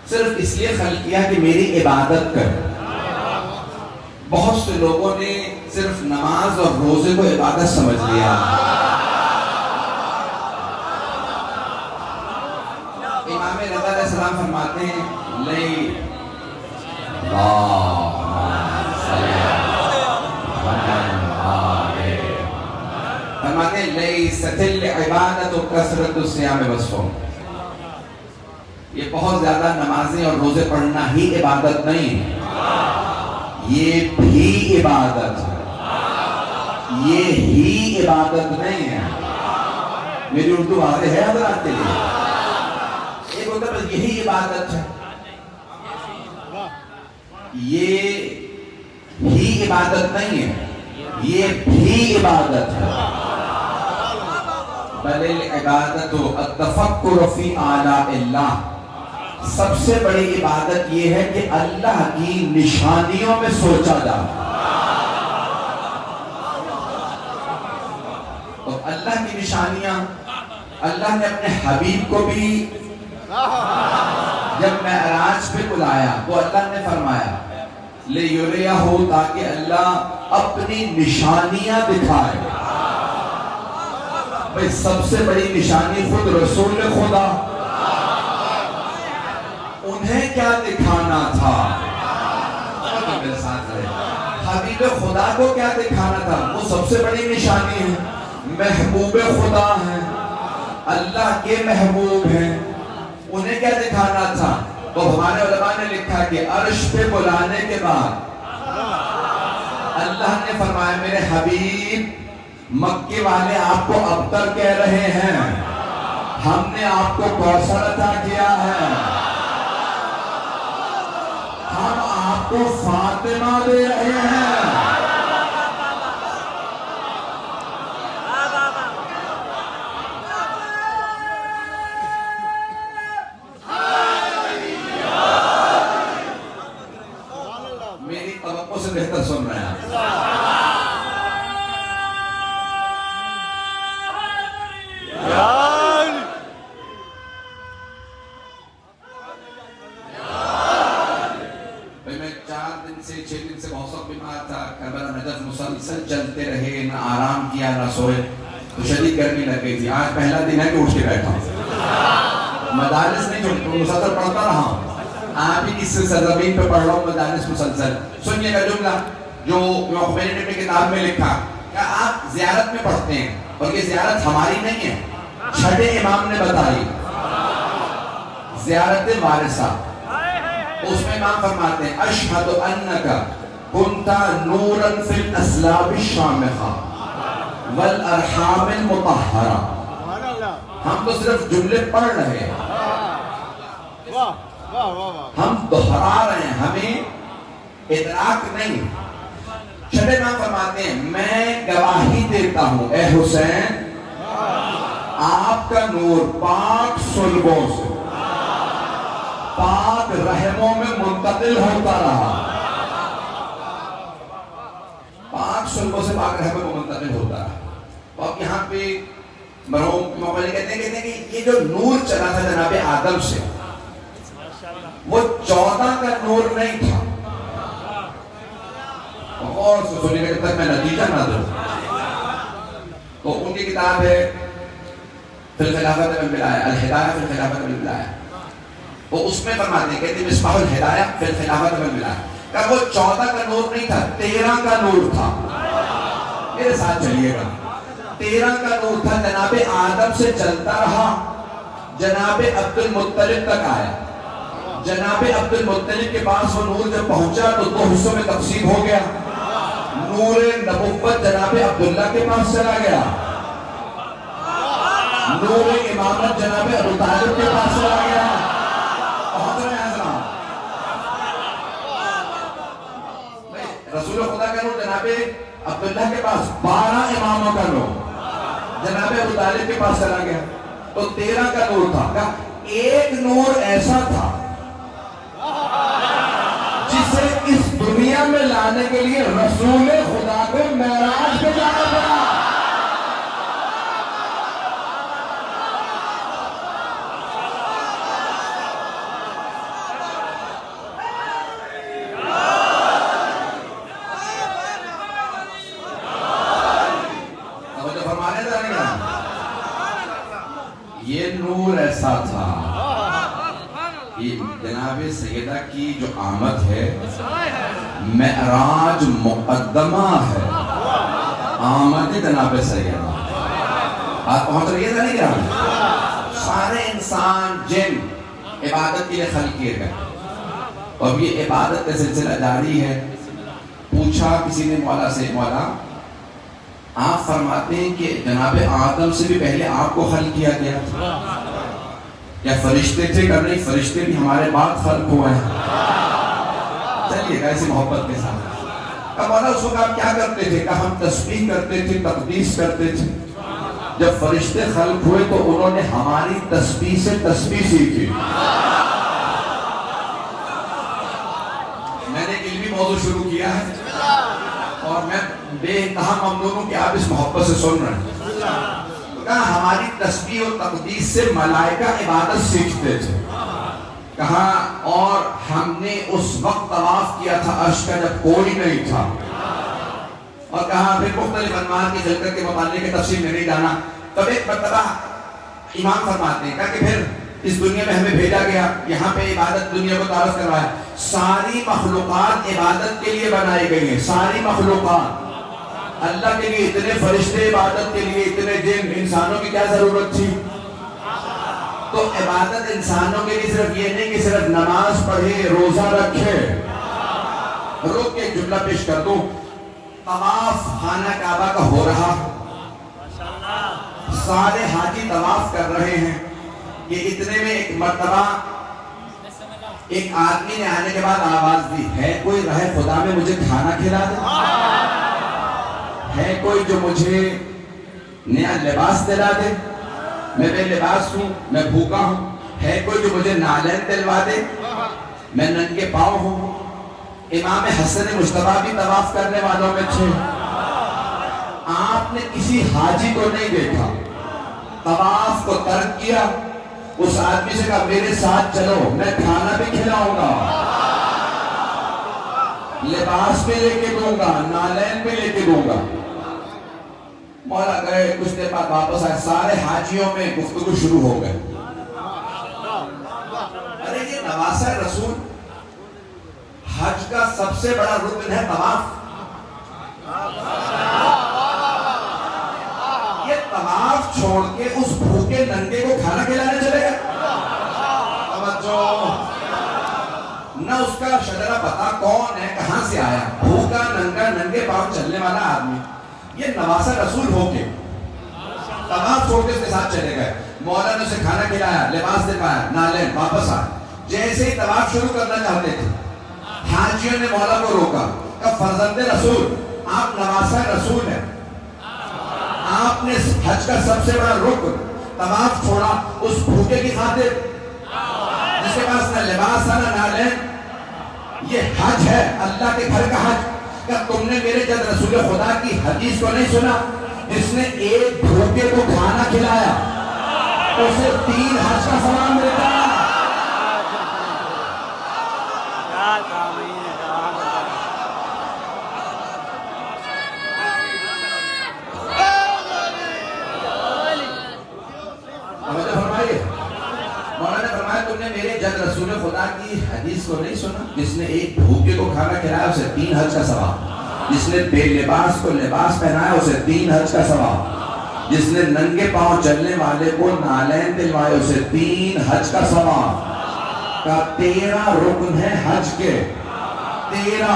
صرف اس لیے خلق کیا کہ میری عبادت کر. بہت سے لوگوں نے صرف نماز اور روزے کو عبادت سمجھ لیا. امام رضا علیہ السلام فرماتے ہیں لیست العبادۃ کثرۃ الصیام والصوم. یہ بہت زیادہ نمازیں اور روزے پڑھنا ہی عبادت نہیں، یہ بھی عبادت ہے. یہ ہی عبادت نہیں ہے. میری اردو واضح ہے حضرات کے لیے؟ ایک ہوتا ہے یہی عبادت ہے، یہ ہی عبادت نہیں ہے، یہ بھی عبادت ہے. بل العبادۃ التفکر فی آلاء اللہ. سب سے بڑی عبادت یہ ہے کہ اللہ کی نشانیوں میں سوچا جائے. اور اللہ کی نشانیاں اللہ نے اپنے حبیب کو بھی جب معراج پہ بلایا تو اللہ نے فرمایا لِیُرِیَہُ، تاکہ اللہ اپنی نشانیاں دکھائے. بھئی سب سے بڑی نشانی خود رسول خدا، انہیں کیا دکھانا تھا؟ میرے ساتھ رہے. حبیب خدا کو کیا دکھانا تھا؟ وہ سب سے بڑی نشانی ہے. محبوب خدا ہیں، اللہ کے محبوب ہیں، انہیں کیا دکھانا تھا؟ تو ہمارے علماء نے لکھا کہ عرش پہ بلانے کے بعد اللہ نے فرمایا میرے حبیب مکے والے آپ کو ابتر کہہ رہے ہیں، ہم نے آپ کو کوثر عطا کیا ہے، ہم آپ کو فاطمہ دے رہے ہیں. میری توقع سے بہتر سن رہے ہیں. مسلسل چلتے رہے، نہ آرام کیا نہ سوئے، تو شدید گرمی لگ گئی تھی. آج پہلا دن ہے کہ اٹھ کے بیٹھا ہوں. مدارس نہیں چھوڑتا، مسلسل پڑھتا رہا ہوں. آپ ہی اس سرزمین پہ پڑھ رہا ہوں مدارس مسلسل. سنیے گا جملہ جو خمینی نے اپنی کتاب میں لکھا کہ آپ زیارت میں پڑھتے ہیں، اور یہ زیارت ہماری نہیں ہے، چھٹے امام نے بتائی، زیارت وارثہ. اس میں امام فرماتے ہیں اشہد انک کنت نورا فی الاسلاب الشامخہ والارحام المطہرہ. ہم تو صرف جملے پڑھ رہے ہیں، ہم دہرا رہے ہیں، ہمیں ادراک نہیں. چھٹے امام فرماتے ہیں میں گواہی دیتا ہوں اے حسین، آپ کا نور پاک صلبوں سے پاک رحموں میں منتقل ہوتا رہا، پاک صلبوں سے پاک رحموں میں منتقل ہوتا رہا. تو اب یہاں پہ مرحوم امام علی کہتے ہیں کہ یہ جو نور چلا تھا جناب آدم سے، وہ 14 کا نور نہیں تھا. اور سننے کے تک میں نتیجہ نہ دوں تو ان کی کتاب ہے فی الخلافت والولایہ، الہدایہ فی الخلافت والولایہ. وہ اس میں فرماتے ہیں کہتے ہیں مصباح الہدایہ فی الخلافت والولایہ کہ وہ 14 کا نور نہیں تھا، 13 کا نور تھا. میرے ساتھ چلیے گا. 13 کا نور تھا، جناب آدم سے چلتا رہا، جناب عبد المطلب تک آیا. جناب عبد المطلب کے پاس وہ نور جب پہنچا تو 2 حصوں میں تقسیم ہو گیا. نور نبوت جناب عبداللہ کے پاس چلا گیا، نور امامت جناب ابو طالب کے پاس چلا گیا. پہنچ رہے ہیں حضرات؟ رسول خدا کا نور جناب عبداللہ کے پاس، 12 اماموں کا نور جناب ابو طالب کے پاس چلا گیا. تو 13 کا نور تھا. ایک نور ایسا تھا جسے اس دنیا میں لانے کے لیے رسول خدا کو معراج پہ جانا پڑا. یہ جناب سیدہ کی جو آمد ہے معراج مقدمہ ہے، آمد جناب سیدہ بات پہنچ رہی ہے نہیں کیا؟ سارے انسان جن عبادت کے لیے خلق کیے گئے، اور یہ عبادت کا سلسلہ جاری ہے۔ پوچھا کسی نے مولا سے، مولا آپ فرماتے ہیں کہ جناب آدم سے بھی پہلے آپ کو خلق کیا گیا تھا، کیا فرشتے تھے؟ کہ نہیں، فرشتے بھی ہمارے بعد خلق ہوئے ہیں۔ چلیے ایسی محبت کے ساتھ کہ مولا اس وقت آپ کیا کرتے تھے؟ کہ ہم تسبیح کرتے تھے، تقدیس کرتے تھے۔ جب فرشتے خلق ہوئے تو انہوں نے ہماری تسبیح سے تسبیح سیکھی۔ میں نے علمی موضوع شروع کیا ہے اور میں بے انتہا ممنون ہوں کہ آپ اس محبت سے سن رہے ہیں۔ تو کہا ہماری تسبیح اور تقدیس سے ملائکہ عبادت سیکھتے تھے۔ کہا اور ہم نے اس وقت طواف کیا تھا عرش کا جب کوئی نہیں تھا، اور کہا پھر مختلف انواع کی خلقت کے متعلق کی تفصیل میں نہیں جانا۔ تب ایک مرتبہ امام فرماتے ہیں کہ پھر اس دنیا میں ہمیں بھیجا گیا، یہاں پہ عبادت دنیا کو تعارف کروایا۔ ساری مخلوقات عبادت کے لیے بنائی گئی ہیں، ساری مخلوقات اللہ کے لیے، اتنے فرشتے عبادت کے لیے، اتنے جن، انسانوں کی کیا ضرورت تھی؟ تو عبادت انسانوں کے لیے صرف یہ نہیں کہ صرف نماز پڑھے، روزہ رکھے۔ رک کے ایک جملہ پیش کر دوں، طواف خانہ کعبہ کا ہو رہا، سارے حاجی طواف کر رہے ہیں، یہ اتنے میں ایک مرتبہ ایک آدمی نے آنے کے بعد آواز دی، ہے کوئی رہے خدا میں مجھے کھانا کھلا دے؟ ہے کوئی جو مجھے نیا لباس دلا دے؟ میں بے لباس ہوں، میں بھوکا ہوں۔ ہے کوئی جو مجھے نالین دلوا دے؟ میں ننگے پاؤں ہوں۔ امام حسن مجتبیٰ بھی طواف کرنے والوں میں تھے۔ آپ نے کسی حاجی کو نہیں دیکھا، طواف کو ترک کیا، اس آدمی سے کہا میرے ساتھ چلو، میں کھانا بھی کھلاؤں گا، لباس بھی لے کے دوں گا، نالین بھی لے کے دوں گا۔ مولا گئے، کچھ دیر بعد واپس آئے، سارے حاجیوں میں گفتگو شروع ہو گئے۔ ارے یہ نواسہ رسول، حج کا سب سے بڑا رکن ہے طواف، یہ طواف چھوڑ کے اس بھوکے ننگے کو کھانا کھلانے چلے گئے؟ توجہ، نہ اس کا شجرہ پتا کون ہے، کہاں سے آیا، بھوکا ننگا ننگے پاؤں چلنے والا آدمی، یہ نواسہ رسول ہو کے طواف چھوڑ کے اس کے ساتھ چلے گئے۔ مولا نے اسے کھانا کھلایا، لباس دلوایا، نالین، واپس آئے۔ جیسے ہی طواف شروع کرنا چاہتے تھے، حاجیوں نے مولا کو روکا کہ فرزند رسول، آپ نواسہ رسول ہیں، آپ نے حج کا سب سے بڑا رکن طواف چھوڑا اس بھوکے کی خاطر جس کے پاس نہ لباس نہ نالین؟ یہ حج ہے، اللہ کے گھر کا حج۔ کیا تم نے میرے جد رسول خدا کی حدیث کو نہیں سنا؟ جس نے ایک بھوکے کو کھانا کھلایا اسے 3 حج کا ثواب ملتا ہے۔ تم نے میرے جد رسول خدا کی حدیث کو نہیں سنا؟ جس نے ایک بھوکے کو کھانا کھلایا اسے 3 حج کا ثواب، جس نے بے لباس کو لباس پہنایا اسے 3 حج کا ثواب، جس نے ننگے پاؤں چلنے والے کو نالین دلوائے اسے 3 حج کا ثواب۔ کا 13 رکن ہے حج کے، 13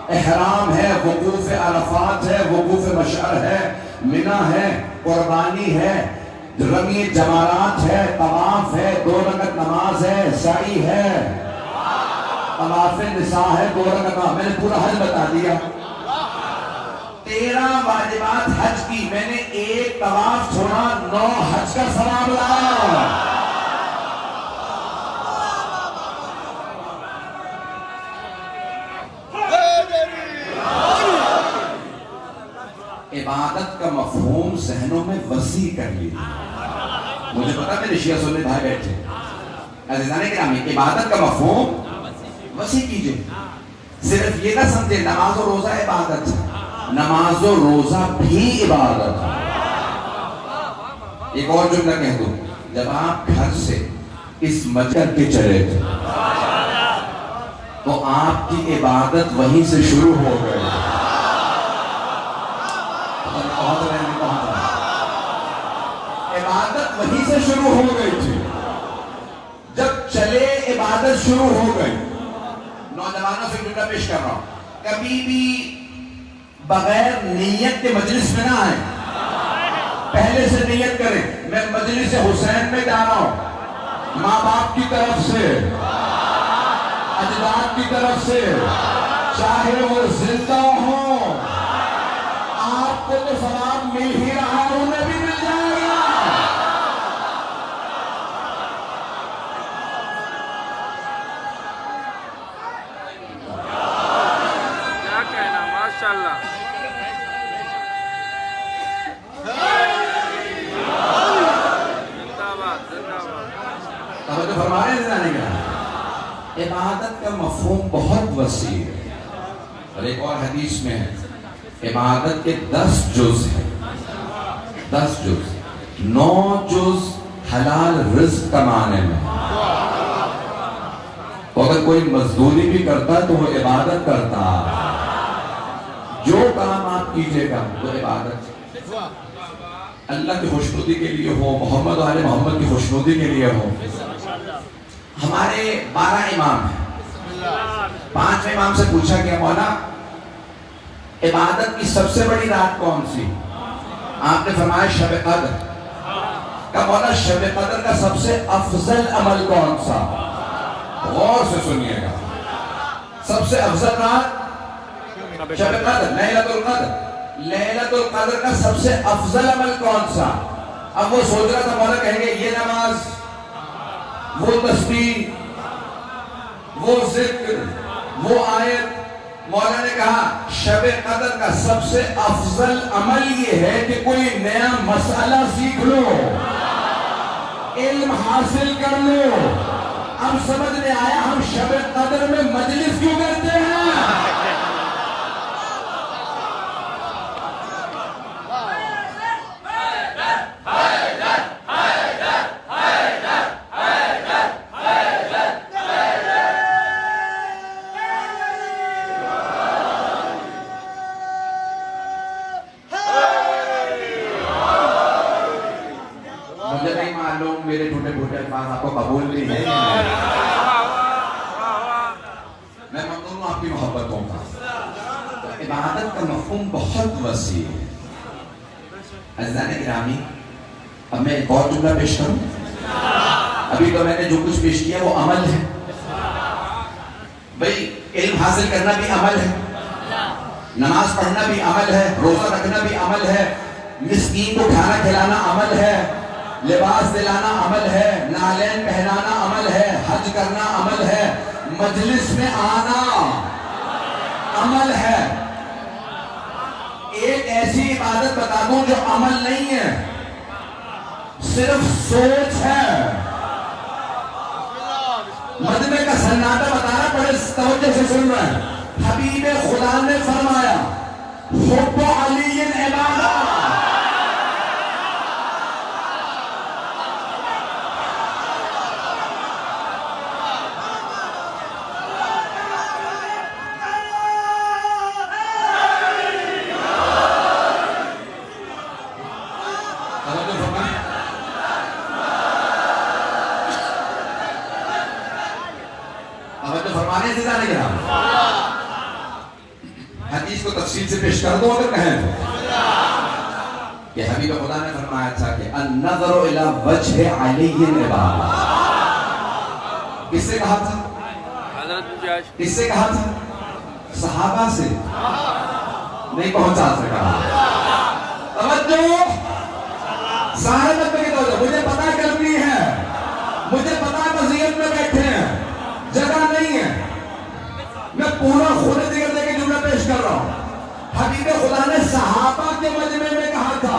احرام ہے، وقوف عرفات ہے، وقوف مشعر ہے، منی ہے، قربانی ہے، رمی جمارات ہے، طواف ہے، 2 رکعت نماز ہے، سعی ہے، طواف نساء ہے، 2 رکعت۔ میں نے پورا حج بتا دیا، 13 واجبات حج کی، میں نے ایک طواف چھوڑا، 9 حج کا ثواب لایا۔ عبادت کا مفہوم ذہنوں میں وسیع کر لیجیے۔ مجھے پتا میرے شیعہ سنی بھائی بیٹھے، عزیزان گرامی، عبادت کا مفہوم وسیع کیجیے۔ صرف یہ نہ سمجھے نماز و روزہ عبادت ہے، نماز و روزہ بھی عبادت ہے۔ ایک اور جملہ کہہ دوں، جب آپ گھر سے اس مسجد کے چلے تھے تو آپ کی عبادت وہیں سے شروع ہو گئی. عبادت وہیں سے شروع ہو گئی تھی. جب چلے عبادت شروع ہو گئی. نوجوانوں سے جملہ پیش کر رہا ہوں, کبھی بھی بغیر نیت کے مجلس میں نہ آئیں. پہلے سے نیت کریں, میں مجلس حسین میں جا رہا ہوں, ماں باپ کی طرف سے, اجداد کی طرف سے, چاہے وہ زندہ ہوں, آپ کو تو ثواب مل ہی رہا ہے, انہیں بھی مل جائے گا. کیا کہنا, ماشاءاللہ. توجہ فرما رہے ہیں نہیں کہا. عبادت کا مفہوم بہت وسیع ہے, اور ایک اور حدیث میں ہے عبادت کے 10 جز ہیں. 10 جز, 9 جز حلال رزق کمانے میں. تو اگر کوئی مزدوری بھی کرتا تو وہ عبادت کرتا. جو کام آپ کیجئے گا وہ عبادت اللہ کی خوشنودی کے لیے ہو, محمد و آل محمد کی خوشنودی کے لیے ہو. ہمارے 12 امام ہیں. 5 امام سے پوچھا کہ مولا عبادت کی سب سے بڑی رات کون سی؟ آپ نے فرمایا شب قدر. کہ مولا شب قدر کا سب سے افضل عمل کون سا؟ غور سے سنیے گا. سب سے افضل رات شب قدر, لیلۃ القدر. لیلۃ القدر کا سب سے افضل عمل کون سا؟ اب وہ سوچ رہا تھا مولا کہیں گے یہ نماز, وہ تسبیح, وہ ذکر, وہ آیت. مولا نے کہا شب قدر کا سب سے افضل عمل یہ ہے کہ کوئی نیا مسئلہ سیکھ لو, علم حاصل کر لو. اب سمجھ میں آیا ہم شب قدر میں مجلس کیوں کرتے ہیں. مجھے نہیں معلوم میرے ٹوٹے پھوٹے الفاظ آپ کو قبول نہیں ہے. میں ممنون ہوں آپ کی محبتوں کا. عبادت کا مفہوم بہت وسیع ہے. عزیزان گرامی, اب میں ایک اور جملہ پیش کروں. ابھی تو میں نے جو کچھ پیش کیا وہ عمل ہے. بھئی علم حاصل کرنا بھی عمل ہے, نماز پڑھنا بھی عمل ہے, روزہ رکھنا بھی عمل ہے, مسکین کو کھانا کھلانا عمل ہے, لباس دلانا عمل ہے, نالین پہنانا عمل ہے, حج کرنا عمل ہے, مجلس میں آنا عمل ہے. ایک ایسی عبادت بتا دوں جو عمل نہیں ہے, صرف سوچ ہے. مجمع کا سناٹا بتانا بڑے توجہ سے سن رہے ہیں. حبیب خدا نے فرمایا حب علی عبادت. فرمانے سے نہیں رہا. حدیث کو تفصیل سے پیش کر دو اگر کہیں تو, کہ حبیب خدا نے فرمایا تھا کہ النظر الى وجہ علی عبادت. کس سے کہا تھا؟ کس سے کہا تھا؟ صحابہ سے. نہیں پہنچا سکا. توجہ, سارے نبی کی توجہ. مجھے پتا کرنی ہے, مجھے پتا مزید میں بیٹھے ہیں, جگہ نہیں ہے. میں پورا خود ذکر دے کے جملہ پیش کر رہا ہوں. حبیب خدا نے صحابہ کے مجمع میں کہا تھا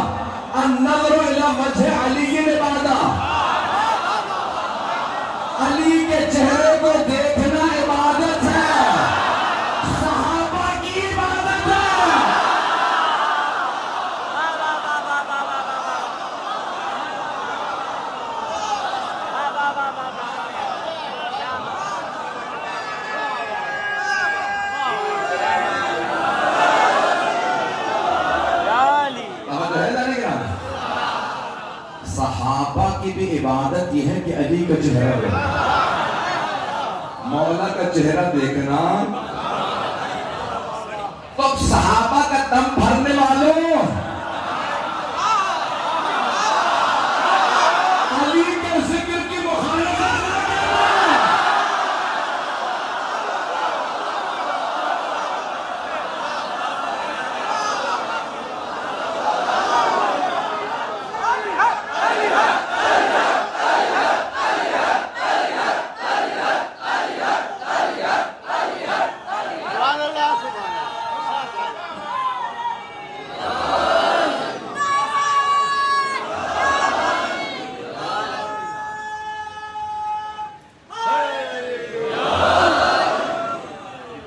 النظر الى وجہ علی عبادت. علی کے چہرے کو دیکھنا عبادت ہے, صحابہ کی عبادت ہے. کی بھی عبادت یہ ہے کہ علی کا چہرہ دیکھنا، مولا کا چہرہ دیکھنا۔ تو اب صحابہ کا دم بھرنے والوں، علی کے ذکر کی مخالفت نہ کرنا۔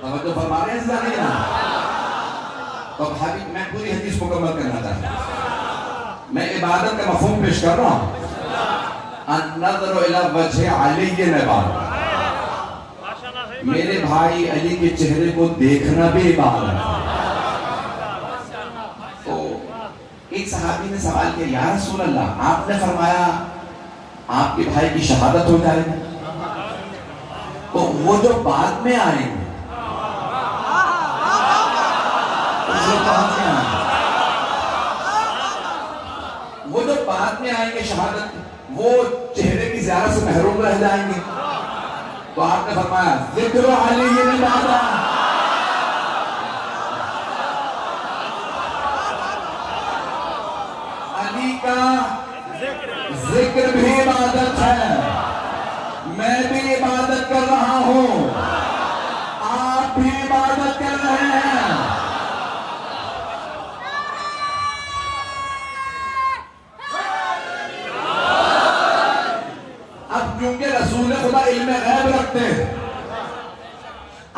توجہ فرما رہے ہیں زیادہ نہیں؟ تو اب حبیب میں پوری حدیث مکمل کرنا چاہتا ہوں، میں عبادت کا مفہوم پیش کر رہا ہوں۔ النظر الى وجہ علی عبادت، میرے بھائی علی کے چہرے کو دیکھنا بھی عبادت ہے۔ تو ایک صحابی نے سوال کیا، یا رسول اللہ آپ نے فرمایا آپ کے بھائی کی شہادت ہو جائے گی، تو وہ جو بعد میں آئیں گے وہ جو بعد میں آئیں گے شہادت، وہ چہرے کی زیارت سے محروم رہ جائیں گے۔ تو آپ نے فرمایا ذکر علی عبادت، علی کا ذکر بھی عبادت ہے، میں بھی عبادت کر رہا ہوں، آپ بھی عبادت کر رہے ہیں۔ اب کیونکہ رسول خدا علم غیب رکھتے ہیں،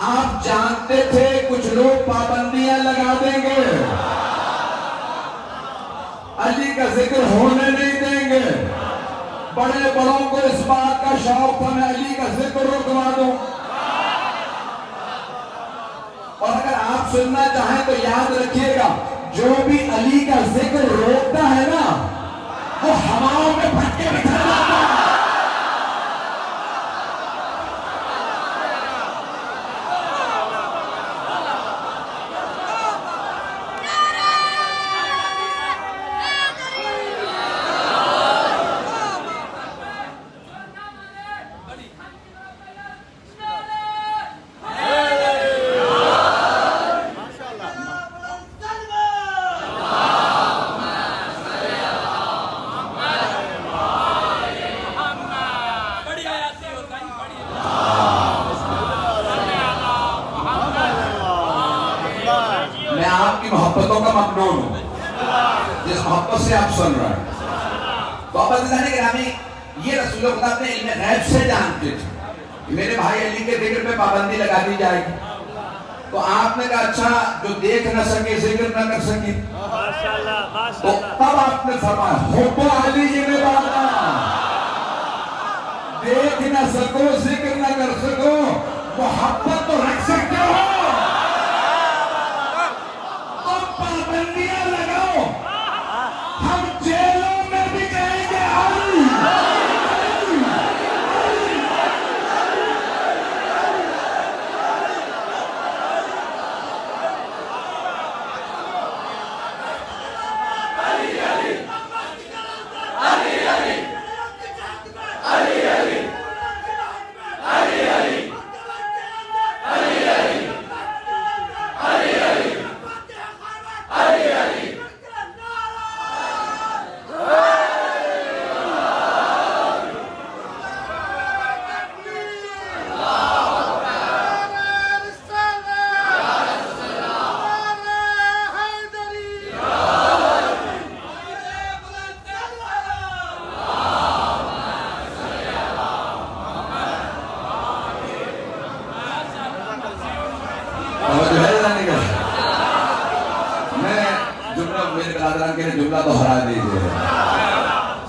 آپ جانتے تھے کچھ لوگ پابندیاں لگا دیں گے، علی کا ذکر ہونے نہیں دیں گے۔ بڑے بڑوں کو اس بات کا شوق تھا میں علی کا ذکر رکوا دوں، اور اگر آپ سننا چاہیں تو یاد رکھیے گا، جو بھی علی کا ذکر روکتا ہے نا وہ ہواؤں میں پھٹ کے بکھر جاتا ہے۔ میں آپ کی محبتوں کا ممنون ہوں، جس محبت سے آپ سن رہے ہیں۔ تو آپ عزیزان گرامی، یہ رسول خدا اپنے علم غیب سے جانتے تھے کہ میرے بھائی علی کے ذکر پہ پابندی لگا دی جائے گی۔ تو آپ نے کہا اچھا جو دیکھ نہ سکے ذکر نہ کر سکے، تو تب آپ نے فرمایا حب علی عبادت، دیکھ نہ سکو ذکر نہ کر سکو محبت تو رکھ سکتے ہو، تم پابندیاں لگاؤ، ہم جیلوں میں بھی کہیں گے علی۔ جملہ دہرا دیجیے،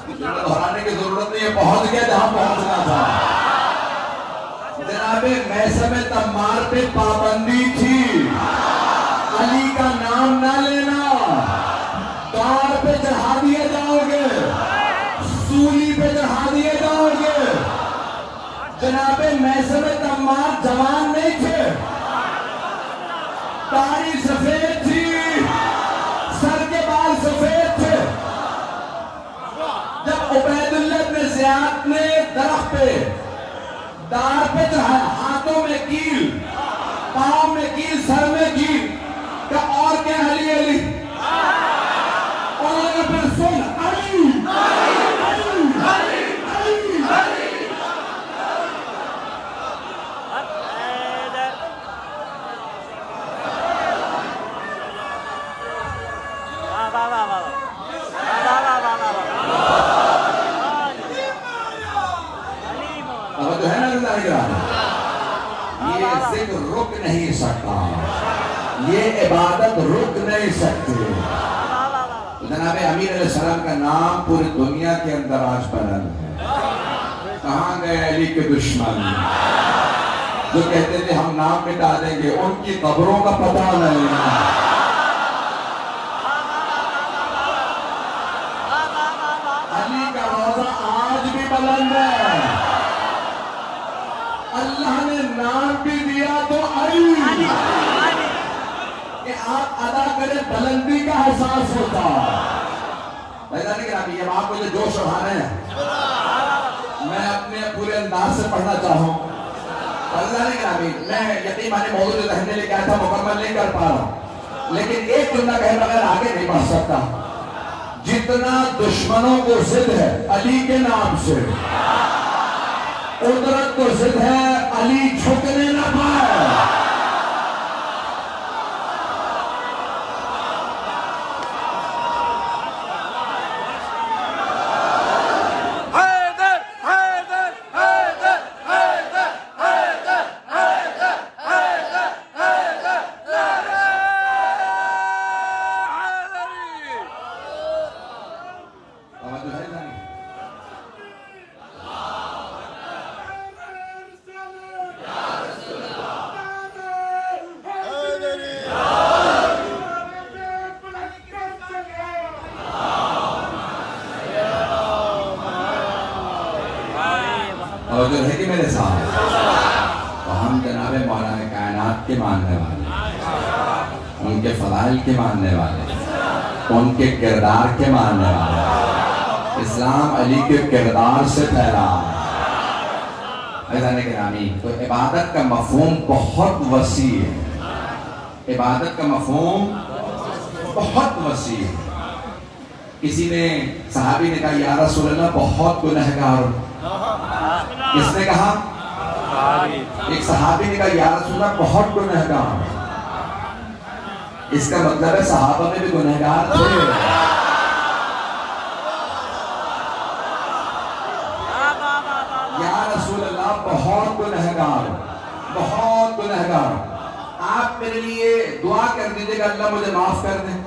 جملہ دہرانے کی ضرورت نہیں ہے، پہنچ گیا جہاں پہنچنا تھا۔ جناب میثم تمار پہ پابندی تھی، علی کا نام نہ لینا، دار پہ چڑھا دیے جاؤ گے، سولی پہ چڑھا محسن تمام جوان نہیں تھے، داڑھی سفید تھی، سر کے بال سفید تھے. جب عبید اللہ بن زیاد نے درخت پہ دار پہ چڑھایا، ہاتھوں میں کیل، پاؤں میں کیل، سر میں کیل، کہ اور کیا علی علی، اور پھر سن علی علی علی علی علی. جو ہے نا یہ ذکر رک نہیں سکتا، یہ عبادت رک نہیں سکتی. جناب امیر علیہ السلام کا نام پوری دنیا کے اندر آج بلند ہے. کہاں گئے علی کے دشمن جو کہتے تھے ہم نام مٹا دیں گے، ان کی قبروں کا پتہ نہیں. علی کا روضہ آج بھی بلند ہے. اللہ نے نام بھی دیا تو علی کہ آپ ادا کریں، بلندی کا احساس ہوتا. یہ آپ مجھے جوش اٹھانے ہیں، میں اپنے پورے انداز سے پڑھنا چاہوں. اللہ نے کہا میں یقین مانے موضوع جو کہنے لے کے آیا تھا مکمل نہیں کر پا رہا، لیکن ایک جملہ کہے بغیر آگے نہیں بڑھ سکتا. جتنا دشمنوں کو ضد ہے علی کے نام سے، قدرت کو ضد ہے علی جھکنے نہ پائے. اور جو ہے کہ میرے ساتھ تو ہم جناب مولانا کائنات کے ماننے والے، ان کے فضائل کے ماننے والے، ان کے کردار کے ماننے والے. اسلام علی کے کردار سے پھیلا. عزیزان گرامی، تو عبادت کا مفہوم بہت وسیع ہے. عبادت کا مفہوم بہت وسیع ہے. کسی نے صحابی نے کہا یا رسول اللہ بہت گنہگار ہوں. کس نے کہا؟ ایک صحابی نے کہا یا رسول اللہ بہت گنہگار ہوں. اس کا مطلب ہے صحابہ میں بھی گنہگار تھے. یا رسول اللہ بہت گنہگار ہوں، بہت گنہگار ہوں، آپ میرے لیے دعا کر دیجئے گا اللہ مجھے معاف کر دیں.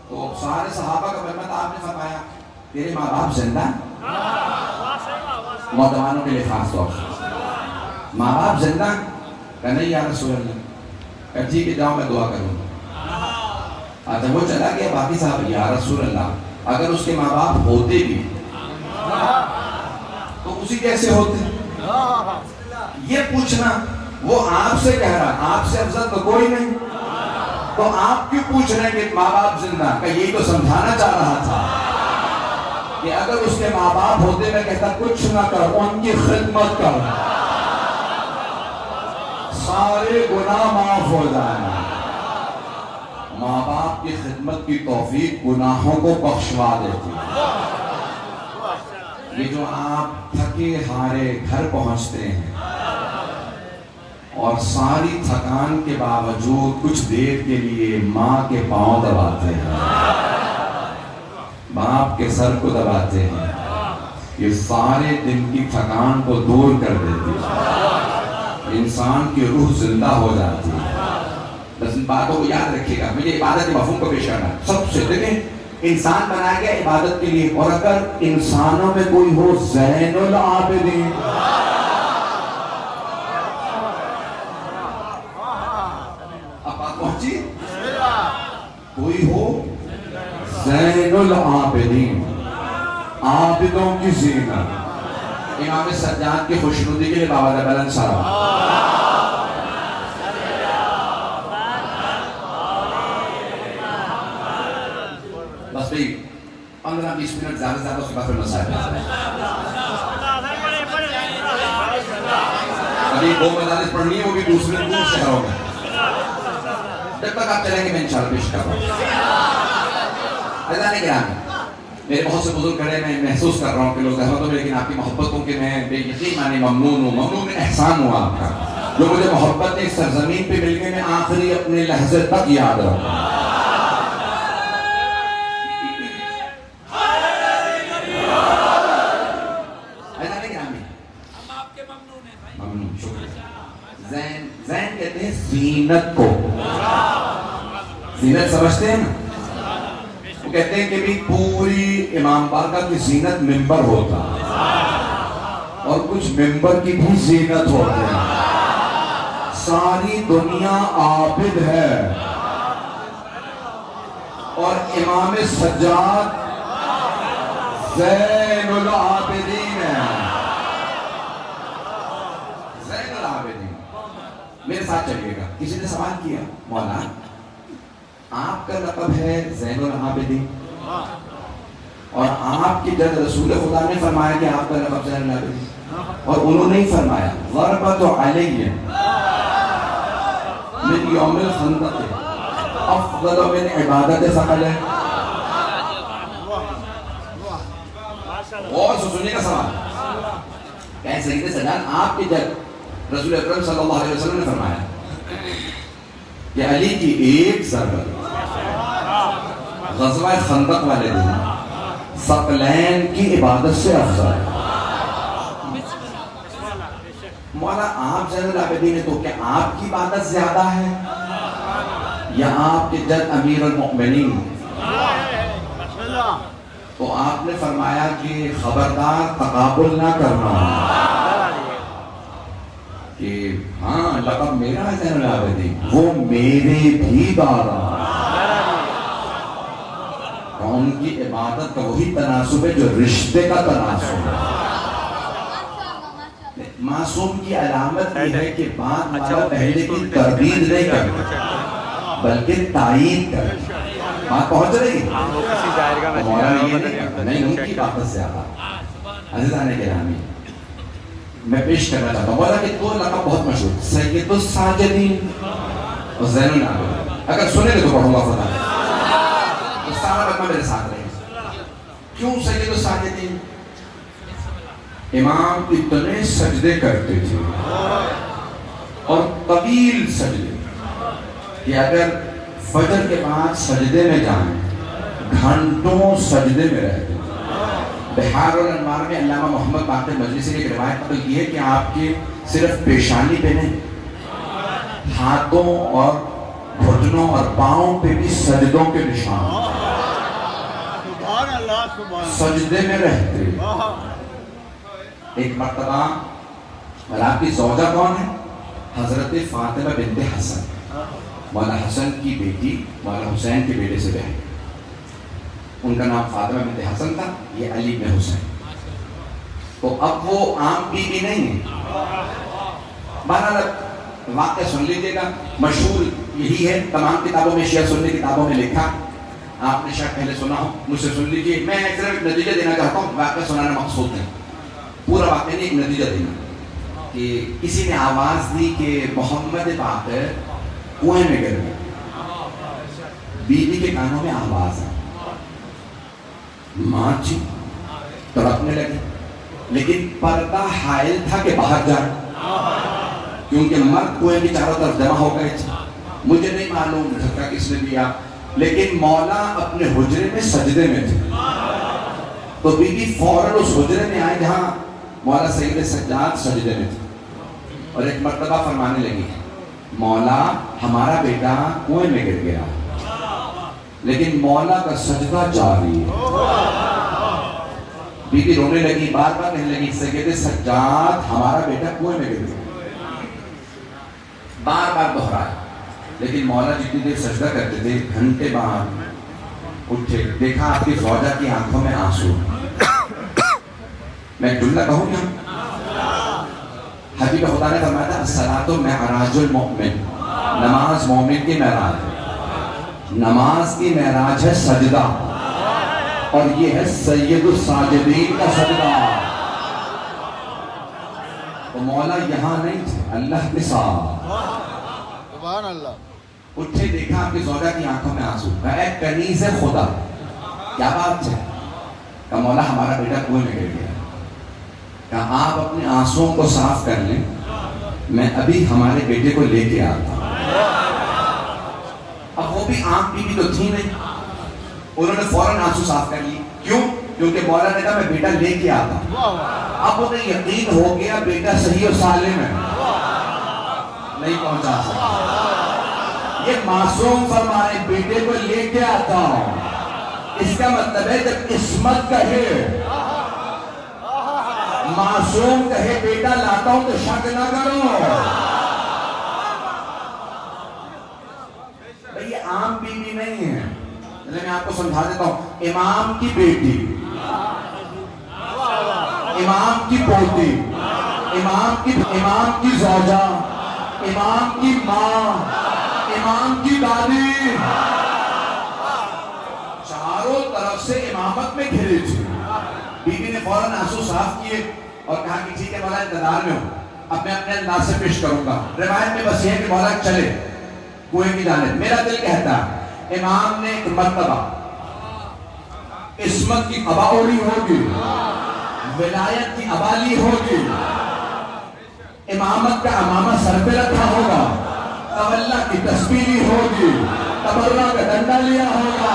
تو سارے صحابہ کا فرمایا آپ نے فرمایا تیرے ماں باپ زندہ ہیں؟ نوجوانوں کے لیے خاص طور سے ماں باپ زندہ ہیں؟ کہ نہیں یا رسول اللہ. کہ ٹھیک ہے جاؤ میں دعا کروں گا. اچھا وہ چلا گیا. باقی صاحب یا رسول اللہ اگر اس کے ماں باپ ہوتے بھی تو اسی کیسے ہوتے؟ یہ پوچھنا وہ آپ سے کہہ رہا، آپ سے افضل تو کوئی نہیں، تو آپ کیوں پوچھ رہے ہیں کہ ماں باپ زندہ؟ کہ یہی تو سمجھانا چاہ رہا تھا کہ اگر اس کے ماں باپ ہوتے میں کہتا کچھ نہ کر، ان کی خدمت کر، سارے گناہ معاف ہو جائیں. ماں باپ کی خدمت کی توفیق گناہوں کو بخشوا دیتی. یہ جو آپ تھکے ہارے گھر پہنچتے ہیں اور ساری تھکان کے باوجود کچھ دیر کے لیے ماں کے پاؤں دباتے ہیں، باپ کے سر کو دباتے ہیں، یہ سارے دن کی تھکان کو دور کر دیتی ہے. انسان کی روح زندہ ہو جاتی ہے. بس ان باتوں کو یاد رکھیے گا. مجھے عبادت کے مفہوم کو پیش کرنا سب سے. دیکھیں انسان بنایا گیا عبادت کے لیے، اور اگر انسانوں میں کوئی ہو زین العابدین، اب بات پہنچی، کوئی ہو زین العابدین، عابدوں کی زینت، امام سجاد کی خوشنودی کے لیے بابا بلند سارا بس بھی 15-20 منٹ زیادہ زیادہ اس کے بعد پھر مسائل ابھی 2 مدارس پڑھنی ہے وہ بھی دوسرے دور سے کرو گے جب تک آپ چلیں گے میں انشاءاللہ پیش کر رہا ہوں عزیزان کرام میرے بہت سے بزرگ کھڑے میں محسوس کر رہا ہوں کہ لوگ زحمت ہوں لیکن آپ کی محبتوں کے میں بے یقین معنی ممنون ہوں ممنون احسان ہوا آپ کا جو مجھے محبت اس سرزمین پہ مل گئے میں آخری اپنے لحظے تک یاد رہوں زین کہتے ہیں زینت کو زینت سمجھتے ہیں نا وہ کہتے ہیں کہ بھی پوری امام بارگاہ کی زینت ممبر ہوتا اور کچھ ممبر کی بھی زینت ہوتی ہے ساری دنیا عابد ہے اور امام سجاد زین العابدین ہے زین العابدین میرے ساتھ چلیے گا کسی نے سوال کیا مولا آپ کا لقب ہے زین العابدین اور آپ کی جد رسول خدا نے فرمایا کہ آپ کا لقب زین العابدین اور انہوں نے ہی فرمایا ضربت علیہ من یوم الخندق افضل من عبادت ثقل ہے اور سننے کا سوال کہ سید سجاد آپ کی جد رسول اکرم صلی اللہ علیہ وسلم نے فرمایا کہ علی کی ایک ضربت غزوہ خندق والے دن ثقلین کی عبادت سے افضل ہے مولا آپ زین العابدین ہیں تو کیا آپ کی عبادت زیادہ ہے یا آپ کے جد امیر المؤمنین تو آپ نے فرمایا کہ خبردار تقابل نہ کرنا کہ ہاں لقب میرا ہے زین العابدین وہ میرے بھی دارا ان کی عبادت کا وہی تناسب ہے جو رشتے کا تناسب ہے معصوم کی علامت یہ ہے کہ بات مالا پہلے کی تردید نہیں کرنا بلکہ تائید کرنا بات پہنچ رہی ہے مولا یہ نہیں ان کی بات زیادہ عزیزان گرامی میں پیش کرنا چاہتا ہوں مولا کہ دو لقب بہت مشہور سید الساجدین اور زین العابدین اگر سنے گے تو پڑھوں گا خدا تو سارا بقمہ میرے ساتھ رہے کیوں سید الساجدین امام اتنے سجدے کرتے تھے اور طویل سجدے کہ اگر فجر کے بعد سجدے میں جائیں گھنٹوں سجدے میں رہتے بحار الانوار میں علامہ محمد باقر مجلسی نے ایک روایت نقل کی ہے کہ آپ کے صرف پیشانی پہ نہیں ہاتھوں اور گھٹنوں اور پاؤں پہ بھی سجدوں کے نشان سجدے میں رہتے ایک مرتبہ اور آپ کی زوجہ کون ہے حضرت فاطمہ بنت حسن مولا حسن کی بیٹی مولا حسین کے بیٹے سے بہن ان کا نام فاطمہ بنت حسن تھا یہ علی بن حسین تو اب وہ عام بیوی نہیں ہے بہرحال واقعہ سن لیجیے گا مشہور یہی ہے تمام کتابوں میں شیعہ سنی کتابوں میں لکھا آپ نے شاید پہلے سنا ہو مجھ سے سن لیجیے میں صرف ایک نتیجہ دینا چاہتا ہوں واقعہ سنانا مقصود نہیں پورا واقعہ نہیں ایک نتیجہ دینا کہ کسی نے آواز دی کہ محمد باقر کنویں میں گر گئے بیوی کے کانوں میں آواز ہے ماں جی تڑپنے لگی لیکن پردہ حائل تھا کہ باہر جائے کیونکہ مرد کنویں کی چاروں طرف جمع ہو گئے تھے مجھے نہیں معلوم دھکا کس نے دیا لیکن مولا اپنے حجرے میں سجدے میں تھے تو بی بی فوراً اس حجرے میں آئے جہاں مولا سید سجاد سجدے میں تھے اور ایک مرتبہ فرمانے لگی مولا ہمارا بیٹا کنویں میں گر گیا لیکن مولا کا سجدہ جاری ہے بی بی رونے لگی بار بار کہنے لگی سید سجاد ہمارا بیٹا کنویں میں گر گیا بار بار دہرایا لیکن مولا جتنی دیر سجدہ کرتے تھے گھنٹے بعد اٹھے دیکھا آپ کی زوجہ کی آنکھوں میں آنسو میں جملہ کہوں گا حبیب خدا نے فرمایا تھا الصلاۃ معراج المؤمن، نماز مومن کی معراج ہے، نماز کی معراج ہے سجدہ، اور یہ ہے سید الساجدین کا سجدہ۔ تو مولا یہاں نہیں تھے، اللہ کے ساتھ، سبحان اللہ۔ اٹھے، دیکھا آپ کی زوجہ کی آنکھوں میں آنسو، کہا اے کنیز خدا، کیا بات ہے؟ کہا مولا ہمارا بیٹا کنویں میں گر گیا۔ کہا آپ اپنے آنسوؤں کو صاف کر لیں، میں ابھی ہمارے بیٹے کو لے کے آتا ہوں۔ اب وہ بھی آنکھ بی بی تو تھی نہیں، انہوں نے فوراً آنسو صاف کر لی۔ کیوں؟ کیونکہ مولا نے کہا میں بیٹا لے کے آتا ہوں۔ اب انہیں یقین ہو گیا بیٹا صحیح و سالم ہے، نہیں پہنچا سکتا۔ یہ معصوم فرمائے بیٹے کو لے کے آتا ہوں، اس کا مطلب ہے جب عصمت کہے، معصوم کہے بیٹا لاتا ہوں تو شک نہ کرو۔ بھئی یہ عام بیوی نہیں ہے، میں آپ کو سمجھا دیتا ہوں، امام کی بیٹی، امام کی پوتی، امام کی زوجہ، امام کی ماں، امام کی دادی، چاروں طرف سے امامت میں گھرے تھے۔ بی بی نے فوراً آنسو صاف کیے اور کہا کہ ٹھیک ہے مولا انتظار میں ہوں، اب میں اپنے انداز سے پیش کروں گا۔ روایت میں بس یہ ہے کہ مولا چلے کنویں کی جانب۔ میرا دل کہتا ہے امام نے ایک مرتبہ عصمت کی قبا اوڑھی ہوگی، ولایت کی عبا لی ہوگی، امامت کا امامہ سر پہ رکھا ہوگا، تولا کی تسبیح لی ہوگی، تبرہ کا ڈنڈا لیا ہوگا۔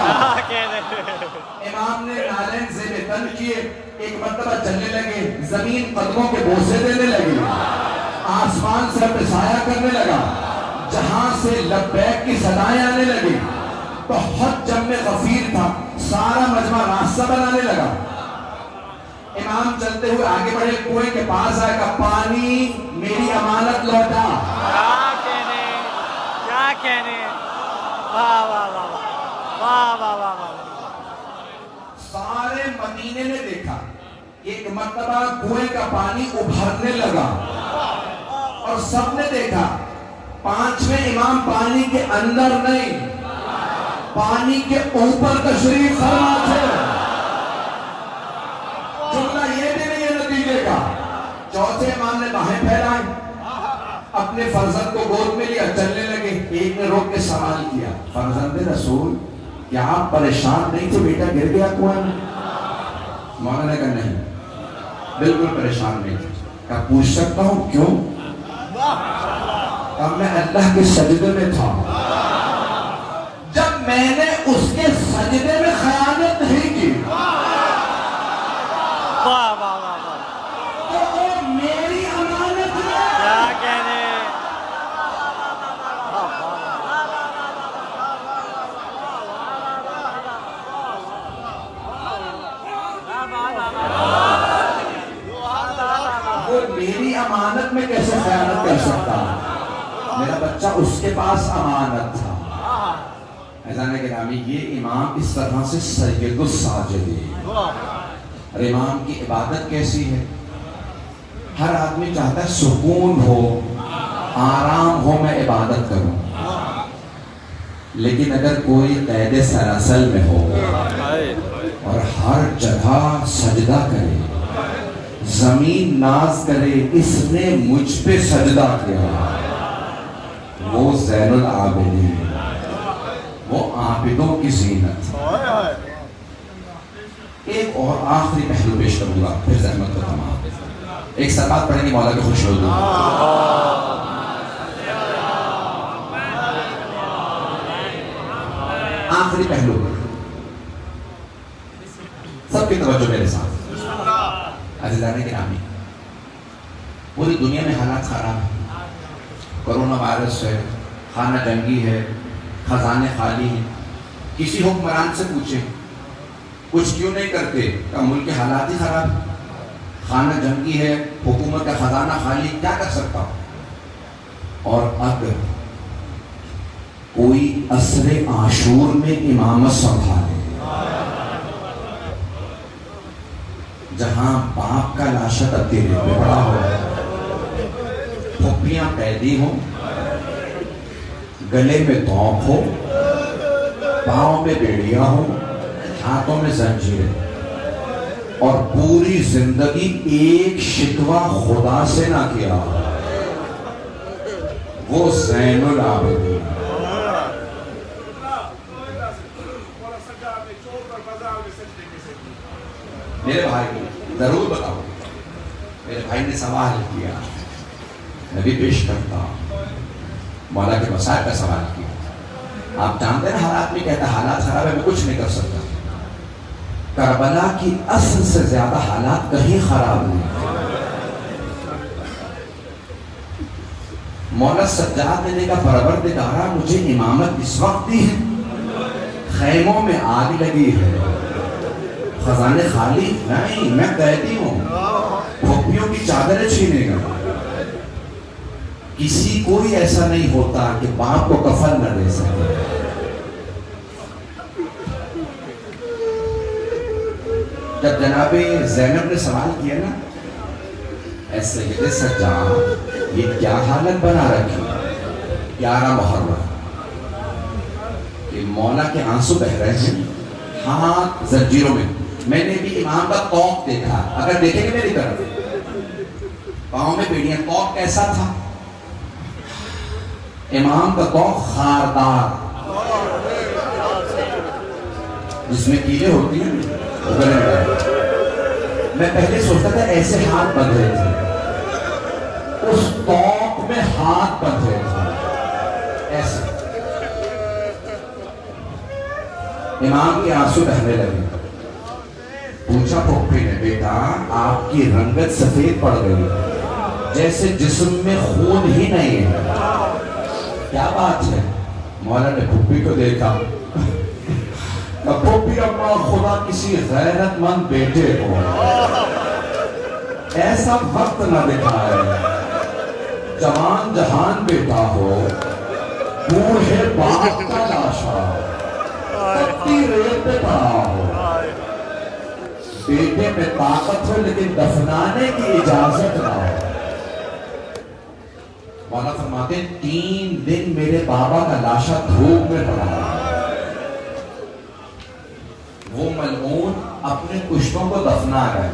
امام نے نالین زیب تن کیے، ایک مرتبہ چلنے لگے، زمین قدموں کے بوسے دینے لگی، آسمان سر پہ سایہ کرنے لگا، جہاں سے لبیک کی صدائیں آنے لگی۔ بہت جمع غفیر تھا، سارا مجمع راستہ بنانے لگا۔ امام چلتے ہوئے آگے بڑھے، کنویں کے پاس آئے، کہا پانی میری امانت لوٹا۔ کیا کہنے، واہ واہ واہ واہ واہ واہ واہ۔ سارے مدینے نے دیکھا، ایک مرتبہ کنویں کا پانی ابھرنے لگا، اور سب نے دیکھا پانچویں امام پانی کے اندر نہیں، پانی کے اوپر تشریف فرما تھے۔ جملہ یہ بھی نہیں ہے نتیجے کا۔ چوتھے امام نے باہیں پھیلائیں، اپنے فرزند کو گود میں لیا، چلنے لگے۔ ایک نے روک کے سوال کیا، فرزند رسول کیا آپ پریشان نہیں تھے بیٹا گر گیا کنویں میں؟ مولا نے کہا نہیں، بالکل پریشان نہیں تھے۔ کہا پوچھ سکتا ہوں کیوں؟ اب میں اللہ کے سجدے میں تھا، جب میں نے اس کے سجدے میں خیانت نہیں کی واہ واہ واہ واہ، تو وہ میری امانت ہے۔ کیا کہنے، وہ میری امانت میں کیسے خیانت کر سکتا؟ میرا بچہ اس کے پاس امانت تھا۔ اذان گرامی، یہ امام اس طرح سے سید الساجدین، اور امام کی عبادت کیسی ہے؟ ہر آدمی چاہتا ہے سکون ہو، آرام ہو، میں عبادت کروں، لیکن اگر کوئی قید سراسل میں ہو اور ہر جگہ سجدہ کرے، زمین ناز کرے اس نے مجھ پہ سجدہ کیا، وہ زین العابدین، وہ عابدوں کی زینت۔ ایک اور آخری پہلو پیش کروں گا، پھر زحمت کو تمام۔ ایک سبات پڑھیں گے مولا کے خوش ہو دوں۔ آخری پہلو، سب کی توجہ میرے ساتھ۔ عزیزان گرامی، پوری دنیا میں حالات خراب ہیں، کرونا وائرس ہے، خانہ جنگی ہے، خزانے خالی ہیں۔ کسی حکمران سے پوچھیں کچھ کیوں نہیں کرتے، کہ ملک کے حالات ہی خراب ہیں، خانہ جنگی ہے، حکومت کا خزانہ خالی، کیا کر سکتا ہوں؟ اور اگر کوئی عصر عاشور میں امامت سنبھالے، جہاں باپ کا لاشا تبدیل پہ پڑا ہو، پھپھیاں قیدی ہوں، گلے میں توپ ہو، پاؤں میں بیڑیاں ہوں، ہاتھوں میں زنجیریں، اور پوری زندگی ایک شکوہ خدا سے نہ کیا، وہ زین العابدین۔ میرے بھائی ضرور بتاؤ، میرے بھائی نے سوال کیا، نبی پیش کرتا، مولا کے مسائل کا سوال کیا۔ آپ جانتے ہیں ہر آدمی کہتا ہے حالات خراب ہے، میں کچھ نہیں کر سکتا۔ کربلا کی اصل سے زیادہ حالات کہیں خراب نہیں۔ مولا سجاد نے کہا پروردگارا مجھے امامت اس وقت دی ہے، خیموں میں آگ لگی ہے، خزانے خالی نہیں، میں قیدی ہوں، پھپھیوں کی چادریں چھینے گا۔ کسی کوئی ایسا نہیں ہوتا کہ باپ کو کفن نہ دے سکے۔ جب جناب زینب نے سوال کیا نا، اے سید سجاد یہ کیا حالت بنا رکھی، 11 محرم کہ مولا کے آنسو بہ رہے ہیں، ہاتھ زنجیروں میں۔ میں نے بھی امام کا توق دیکھا، اگر دیکھیں گے میری طرف، پاؤں میں بیڑیاں۔ توق کیسا تھا؟ امام کا توق خاردار، جس میں کیلیں ہوتی ہیں، میں پہلے سوچتا تھا ایسے ہاتھ بندھ رہے تھے، اس توق میں ہاتھ بندھ رہے تھے ایسے۔ امام کے آنسو بہنے لگے۔ پوچھا پھپھی نے، بیٹا آپ کی رنگت سفید پڑ گئی، جیسے جسم میں خون ہی نہیں ہے، کیا بات ہے؟ مولا نے پھپھی کو دیکھا، پھپھی اما خدا کسی غیرت مند بیٹے کو ایسا وقت نہ دکھائے، جوان جہان بیٹا ہو، بوڑھے باپ کا لاشا کٹی ریت پہ پڑا ہو، بیٹے میں طاقت ہو لیکن دفنانے کی اجازت نہ ہو۔ مولا فرماتے ہیں 3 دن میرے بابا کا لاشا دھوپ میں پڑا، وہ ملعون اپنے کشتوں کو دفنا رہے۔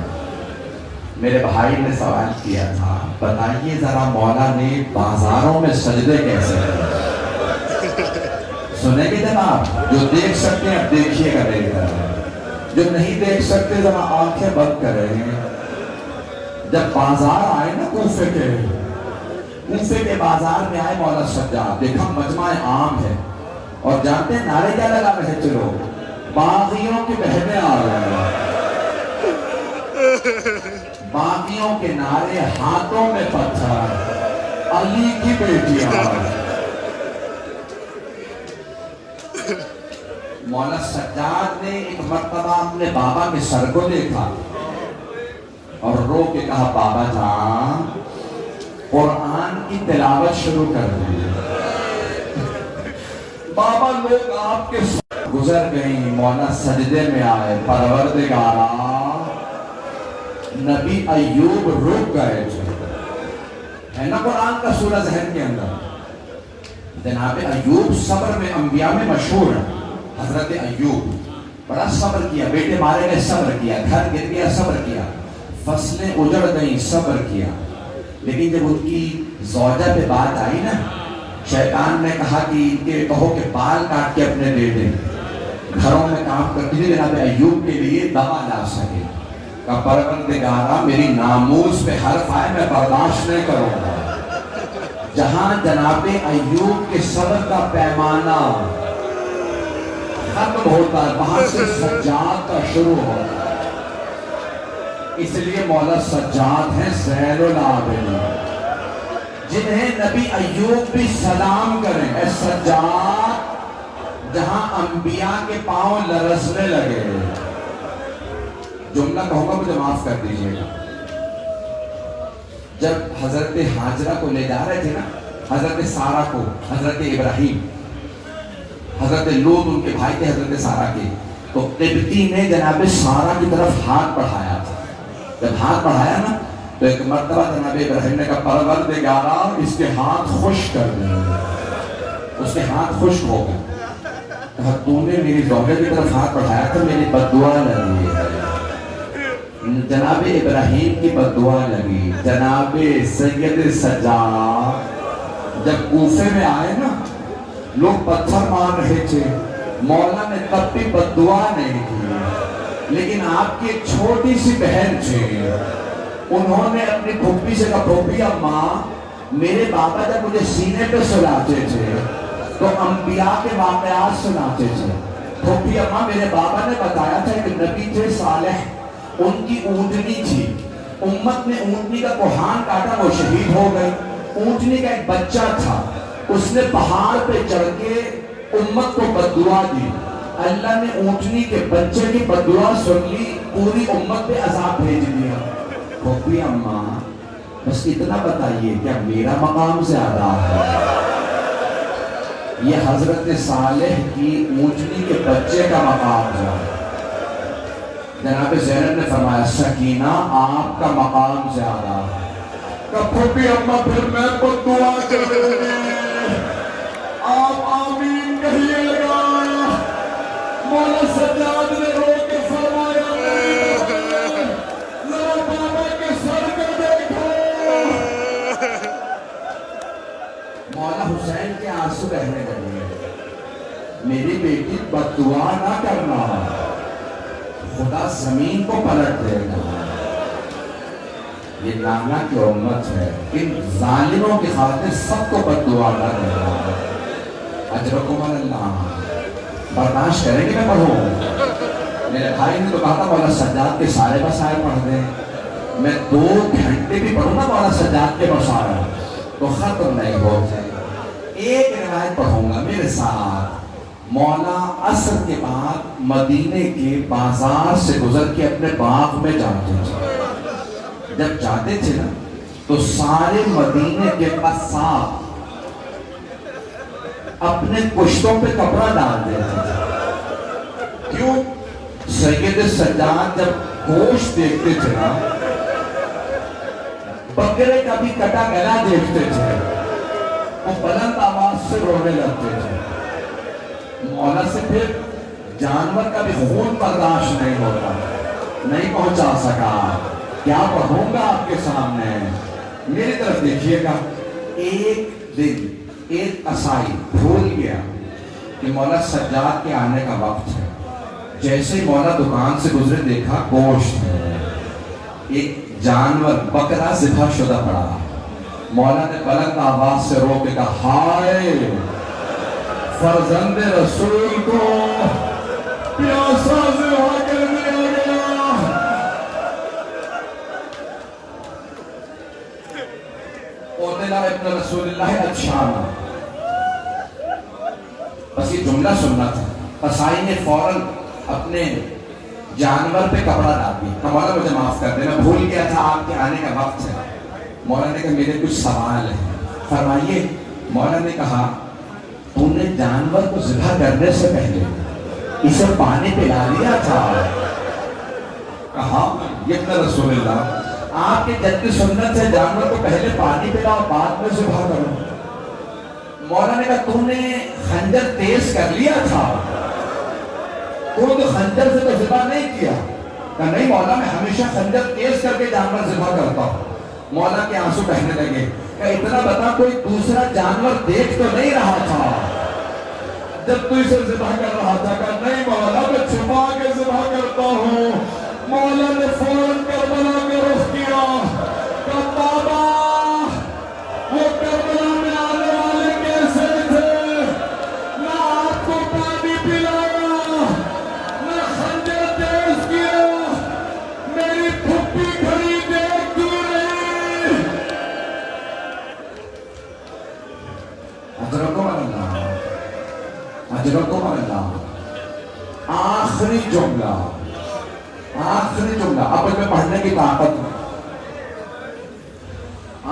میرے بھائی نے سوال کیا تھا، بتائیے ذرا مولا نے بازاروں میں سجدے کیسے کرے؟ سنیں گے جناب؟ جو دیکھ سکتے ہیں اب دیکھیے گا میری طرف، جو نہیں دیکھ سکتے ذرا آنکھیں بند کریں۔ جب بازار آئے نا کوفے کے بازار میں آئے مولا سجاد، دیکھا مجمع عام ہے، اور جانتے ہیں نعرے کیا لگا رہے تھے لوگ؟ باغیوں کی بہنیں آ رہے ہیں، باغیوں کے نعرے، ہاتھوں میں پتھر، علی کی بیٹیاں۔ مولا سجاد نے ایک مرتبہ اپنے بابا کے سر کو دیکھا اور رو کے کہا، بابا جان قرآن کی تلاوت شروع کر دی۔ بابا لوگ آپ کے گزر گئیں، مولا سجدے میں آئے، پروردگارا نبی ایوب رک گئے تھے، ہے نا قرآن کا سورہ ذہن کے اندر؟ جناب ایوب صبر میں انبیاء میں مشہور ہے۔ حضرت ایوب بڑا صبر کیا، بیٹے مارے گئے صبر کیا، گھر گر گیا صبر کیا، فصلیں اجڑ گئیں صبر کیا، لیکن جب ان کی زوجہ پہ بات آئی نا، شیطان نے کہا کہ ان کے کہو کہ بال کاٹ کے اپنے دے دیں، گھروں میں کام کرتی تھی جناب ایوب کے لیے دوا لا سکے، کہ پروردگارا میری ناموس پہ حرف آئے میں برداشت نہیں کروں گا۔ جہاں جناب ایوب کے صبر کا پیمانہ ختم ہوتا ہے، وہاں سے سجاد کا شروع ہوتا ہے۔ اس لیے مولا سجاد ہیں زین العابدین، جنہیں نبی ایوب بھی سلام کریں، اے سجاد جہاں انبیاء کے پاؤں لرزنے لگے۔ جملہ کہوں گا مجھے معاف کر دیجئے گا۔ جب حضرت حاجرہ کو لے جا رہے تھے نا، حضرت سارہ کو، حضرت ابراہیم، حضرت لوط ان کے بھائی تھے حضرت سارہ کے، تو قبطی نے جناب سارہ کی طرف ہاتھ بڑھایا تھا۔ جب ہاتھ بڑھایا نا تو ایک مرتبہ جناب ابراہیم نے کہا پروردگارا اس کے ہاتھ خشک کر دے. اس کے ہاتھ خشک ہو گئے. کہا تو نے میری زوجہ کی طرف ہاتھ بڑھایا تھا میری بد دعا لگی. جناب ابراہیم کی بد دعا لگی. جناب سید سجاد جب کوفے میں آئے نا لوگ پتھر مار رہے تھے. مولا نے تب بھی بد دعا نہیں کی. لیکن آپ کی ایک چھوٹی سی بہن تھی, انہوں نے اپنی پھوپھی سے کہا پھوپھی اماں میرے بابا جب مجھے سینے پہ سلاتے تھے تو انبیاء کے واقعات سناتے تھے. پھوپھی اماں میرے بابا نے بتایا تھا کہ نبی تھے صالح, ان کی اونٹنی تھی, امت نے اونٹنی کا کوہان کاٹا وہ شہید ہو گئی. اونٹنی کا ایک بچہ تھا, اس نے پہاڑ پہ چڑھ کے امت کو بددعا دی. اللہ نے اونٹنی کے بچے کی بددعا سن لی, پوری امت پہ عذاب بھیج دیا. پھوپھی اماں بس اتنا بتائیے کیا میرا مقام زیادہ ہے؟ یہ حضرت صالح کی اونٹنی کے بچے کا مقام ہے. جناب زینب نے فرمایا سکینہ آپ کا مقام زیادہ ہے. کہ پھوپھی اماں پھر میں بددعا کروں گی, آپ آمین کہیے گا. مولا سجاد نے رو کے فرمایا ذرا بابا کے سر کو دیکھو. مولا حسین کے آنسو بہنے لگے. میری بیٹی بددعا نہ کرنا, خدا زمین کو پلٹ دے گا. یہ نانا کی امت ہے, ان ظالموں کی خاطر سب کو بددعا نہ کرنا. اجرکم اللہ. برداشت کریں کہ میں پڑھوں؟ میرے بھائی نے تو کہا تھا مولا سجاد کے سارے مسائل پڑھ دیں. میں 2 گھنٹے بھی پڑھوں نا مولا سجاد کے مسائل تو ختم نہیں ہوتے. ایک روایت پڑھوں گا میرے ساتھ. مولا عصر کے بعد مدینے کے بازار سے گزر کے اپنے باغ میں جاتے تھے. جب جاتے تھے نا تو سارے مدینے کے قصاب اپنے پشتوں پہ کپڑا ڈال دیتے تھے. کیوں؟ سید سجاد جب گوشت دیکھتے تھے نا, بکرے کا بھی کٹا گلا دیکھتے تھے, وہ بلند آواز سے رونے لگتے تھے. مولا سے پھر جانور کا بھی خون برداشت نہیں ہوتا, نہیں پہنچا سکا. کیا پڑھوں گا آپ کے سامنے؟ میری طرف دیکھیے گا. ایک دن ایک عیسائی بھول گیا کہ مولا سجاد کے آنے کا وقت ہے. جیسے ہی مولا دکان سے گزرے دیکھا گوشت ہے, ایک جانور بکرا ذبح شدہ پڑا. مولا نے بلند آواز سے رو کے کہا ہائے فرزند رسول کو پیاسا ذبح کر دیا گیا. اوتلا ابن رسول اللہ اچھانا. بس یہ جملہ سننا تھا. قصائی نے فوراً اپنے جانور پہ کپڑا ڈال دیا. مولا مجھے معاف کر دے, میں بھول گیا تھا آپ کے آنے کا وقت ہے. مولا نے کہا میرے کچھ سوال ہیں, فرمائیے. مولا نے کہا تو نے جانور کو ذبح کرنے سے پہلے اسے پانی پلا لیا تھا؟ کہا ابن رسول اللہ آپ کے جد سنت سے جانور کو پہلے پانی پلاؤ بعد میں ذبح کرو. مولا نے کہا تو نے خنجر تیز کر لیا تھا؟ تو خنجر سے تو ذبح نہیں کیا. کہا نہیں مولا میں ہمیشہ خنجر تیز کر کے جانور ذبح کرتا ہوں. مولا کے آنسو بہنے لگے. کہ اتنا بتا کوئی دوسرا جانور دیکھ تو نہیں رہا تھا جب تو اسے ذبح کر رہا تھا؟ کہا نہیں مولا میں چھپا کے ذبح کرتا ہوں. مولا نے فوراً کربلا میں رخ کیا. کہا بابا وہ کربلا میں آنے والے کیسے تھے؟ نہ آپ کو پانی پلایا نہ خنجر تیز کیا. میری پھپھی کھڑی دیکھتی رہی. اجرکم اللہ, اجرکم اللہ. آخری جملہ, آخری جملہ. اب میں پڑھنے کی طاقت ہوں.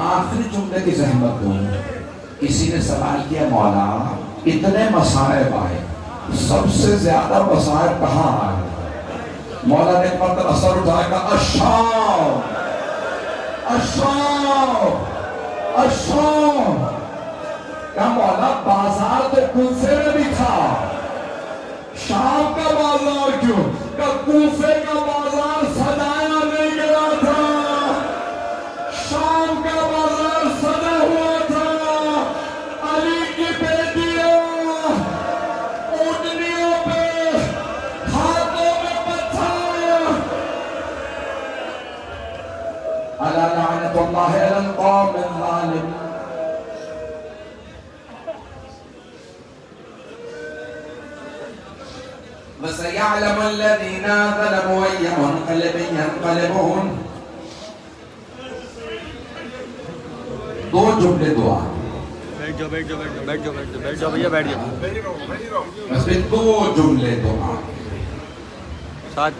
آخری جملے کی زحمت دوں. کسی نے سوال کیا مولا اتنے مصائب آئے, سب سے زیادہ مصائب کہاں آئے؟ مولا نے ایک مرتبہ سر اٹھایا کہ الشام. الشام کیا مولا بازار تو کوفے میں بھی تھا، شام کا بازار کیوں؟ کہ کوفے کا بازار سجایا نہیں گیا تھا، شام کا بازار سجا ہوا تھا۔ علی کی بیٹیاں اونٹنیوں پہ، ہاتھوں میں پتھر، الا لعنت اللہ علی القوم الظالمین۔ وَسَيَعْلَمُ الَّذِينَ ظَلَمُوا أَيَّ مُنقَلِبٍ يَنقَلِبُونَ۔ دو جملے دعا، بیٹھ جاؤ بیٹھ جاؤ بیٹھ جاؤ بیٹھ جاؤ بیٹھ جاؤ بھیا بیٹھ جاؤ، بس پھر دو جملے دعا۔ ساتھ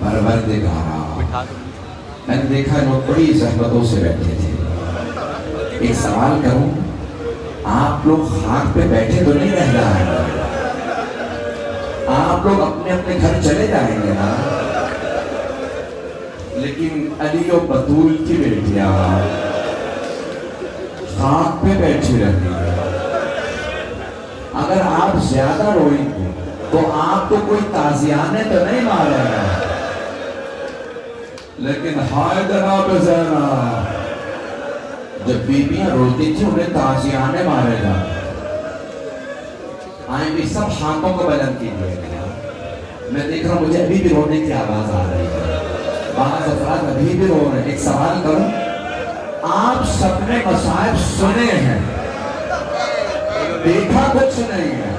پروردگارا، بٹھا دو۔ میں نے دیکھا لوگ بڑی زحمتوں سے بیٹھے تھے۔ ایک سوال کروں، آپ لوگ خاک پہ بیٹھے تو نہیں رہ جائیں گے؟ آپ لوگ اپنے اپنے گھر چلے جائیں گے نا؟ لیکن علی و بطول کی بیٹیاں خاک پہ بیٹھی رہتی ہیں۔ اگر آپ زیادہ روئیں گے تو آپ کو کوئی تازیانے تو نہیں مارے گا، لیکن ہائے جناب زینب، جب بیبیاں روتی تھی انہیں تازیانے مارے گا۔ آئیں بھی سب ہاتھوں کو بلند کیجیے گا۔ میں دیکھ رہا ہوں مجھے ابھی بھی رونے کی آواز آ رہی ہے، بعض افراد ابھی بھی رو رہے ہیں۔ ایک سوال کروں، آپ سب نے مصائب سنے ہیں، دیکھا کچھ نہیں ہے۔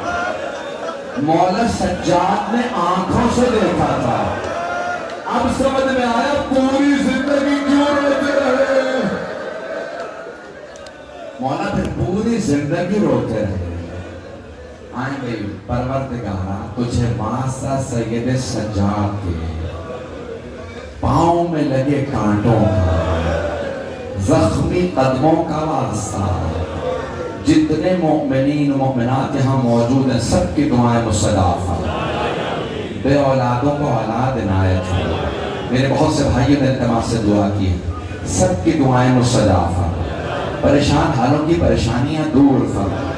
مولا سجاد نے آنکھوں سے دیکھا تھا، اب سمجھ میں آیا پوری زندگی کیوں روتے رہے۔ مولا پھر پوری زندگی روتے رہے۔ آئیں گئی پروردگارا، تجھے واسطہ سید سجاد کے پاؤں میں لگے کانٹوں کا، زخمی قدموں کا واسطہ، جتنے مؤمنین و مؤمنات یہاں موجود ہیں سب کی دعائیں مستجاب فرما۔ بے اولادوں کو اولاد عنایت فرما۔ میرے بہت سے بھائیوں نے التماس سے دعا کی، سب کی دعائیں مستجاب فرما۔ پریشان حالوں کی پریشانیاں دور فرما۔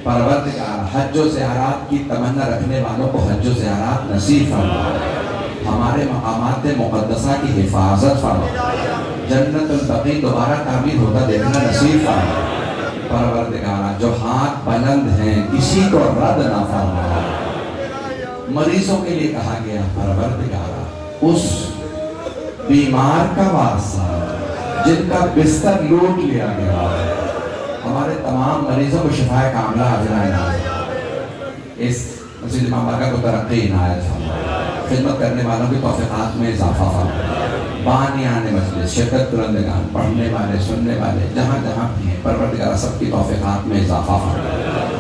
پروردگار، حج و زیارات کی تمنا رکھنے والوں کو حج و زیارات نصیب فرما۔ ہمارے مقامات مقدسہ کی حفاظت فرما۔ جنت البقیع دوبارہ تعمیر ہوتا دیکھنا نصیب فرما۔ پروردگار، جو ہاتھ بلند ہیں کسی کو رد نہ فرما۔ مریضوں کے لیے کہا گیا پروردگار، اس بیمار کا واسطہ جن کا بستر لوٹ لیا گیا، ہمارے تمام مریضوں کو شفائے کاملہ عاجلہ عنایت۔ اس مسجد امام بارگاہ کو ترقی عنایت فرما۔ خدمت کرنے والوں کی توفیقات میں اضافہ فرما۔ بانیان مجلس، شرکت کنندگان، پڑھنے والے، سننے والے، جہاں جہاں بھی ہیں پروردگار سب کی توفیقات میں اضافہ فرما۔